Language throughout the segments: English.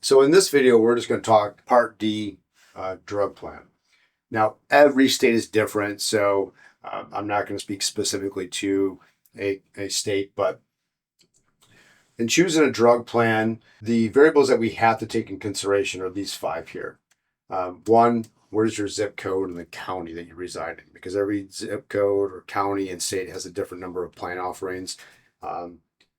So in this video, we're just going to talk Part D drug plan. Now, every state is different, so I'm not going to speak specifically to a state, but in choosing a drug plan, the variables that we have to take in consideration are these 5 here. One, where's your zip code and the county that you reside in? Because every zip code or county and state has a different number of plan offerings.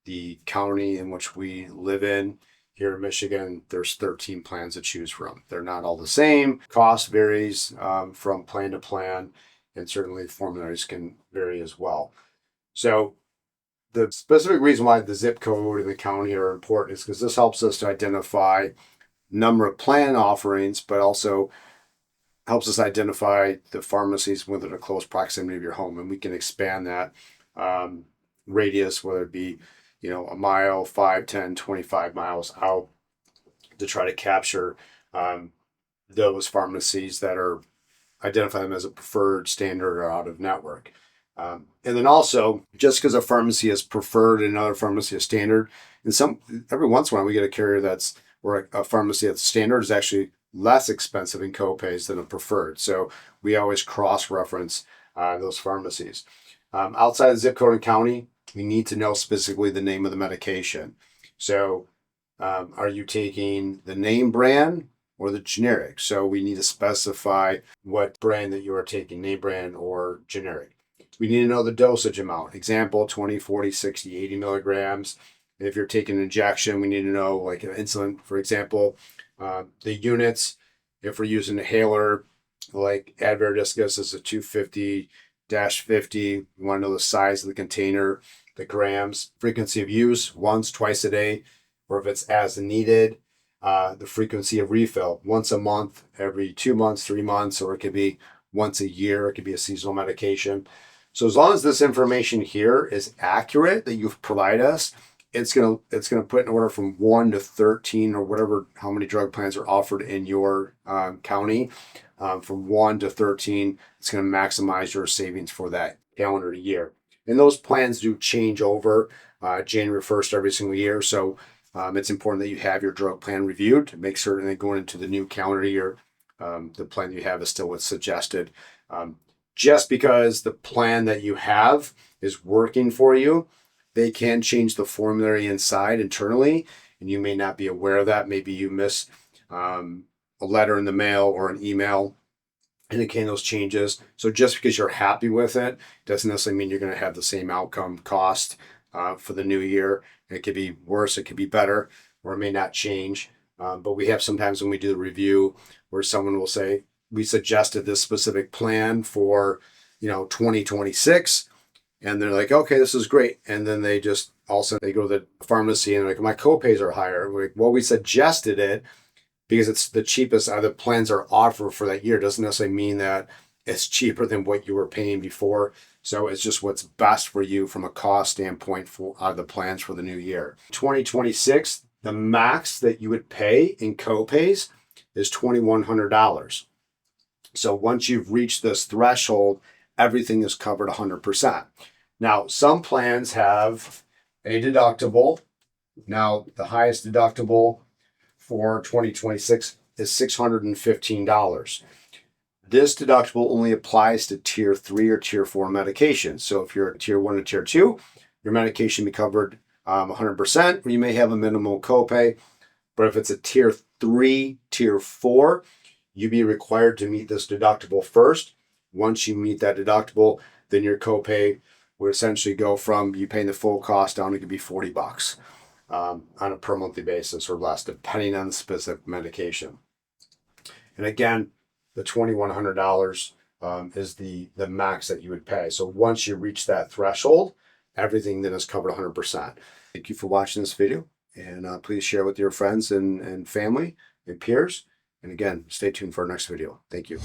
The county in which we live in, here in Michigan, there's 13 plans to choose from. They're not all the same. Cost varies from plan to plan, and certainly formularies can vary as well. So the specific reason why the zip code and the county are important is because this helps us to identify number of plan offerings, but also helps us identify the pharmacies within a close proximity of your home, and we can expand that radius, whether it be a mile, 5, 10, 25 miles out, to try to capture those pharmacies that are, identify them as a preferred, standard, or out of network. And then also, just because a pharmacy is preferred and another pharmacy is standard, and every once in a while we get a carrier or a pharmacy that's standard is actually less expensive in copays than a preferred. So we always cross-reference those pharmacies. Outside of zip code and county, we need to know specifically the name of the medication. So are you taking the name brand or the generic? So we need to specify what brand that you are taking, name brand or generic. We need to know the dosage amount. Example, 20, 40, 60, 80 milligrams. If you're taking an injection, we need to know, like an insulin, for example, the units. If we're using a inhaler, like Advair Discus is a 250-50. We want to know the size of the container, the grams, frequency of use, once, twice a day, or if it's as needed, the frequency of refill, once a month, every 2 months, 3 months, or it could be once a year. It could be a seasonal medication. So as long as this information here is accurate that you've provided us, it's gonna put an order from 1 to 13 or whatever, how many drug plans are offered in your county. From 1 to 13, it's going to maximize your savings for that calendar year. And those plans do change over January 1st every single year. So it's important that you have your drug plan reviewed to make certain that going into the new calendar year, the plan you have is still what's suggested. Just because the plan that you have is working for you, they can change the formulary inside internally, and you may not be aware of that. Maybe you miss a letter in the mail or an email indicating those changes. So just because you're happy with it doesn't necessarily mean you're going to have the same outcome cost for the new year. It could be worse, it could be better, or it may not change. But we have sometimes when we do the review where someone will say, we suggested this specific plan for 2026. And they're like, okay, this is great. And then they just all of a sudden they go to the pharmacy and they're like, my copays are higher. We're like, well, we suggested it because it's the cheapest the plans are offered for that year. It doesn't necessarily mean that it's cheaper than what you were paying before. So it's just what's best for you from a cost standpoint for the plans for the new year. 2026, the max that you would pay in copays is $2,100. So once you've reached this threshold, everything is covered 100%. Now, some plans have a deductible. Now, the highest deductible for 2026 is $615. This deductible only applies to tier 3 or tier 4 medications. So if you're tier 1 or tier 2, your medication will be covered 100%, or you may have a minimal copay. But if it's a tier 3, tier 4, you'd be required to meet this deductible first. Once you meet that deductible, then your copay would essentially go from you paying the full cost down to could be $40 on a per monthly basis or less, depending on the specific medication. And again, the $2,100 is the max that you would pay. So once you reach that threshold, everything then is covered 100%. Thank you for watching this video, and please share with your friends and family and peers. And again, stay tuned for our next video. Thank you.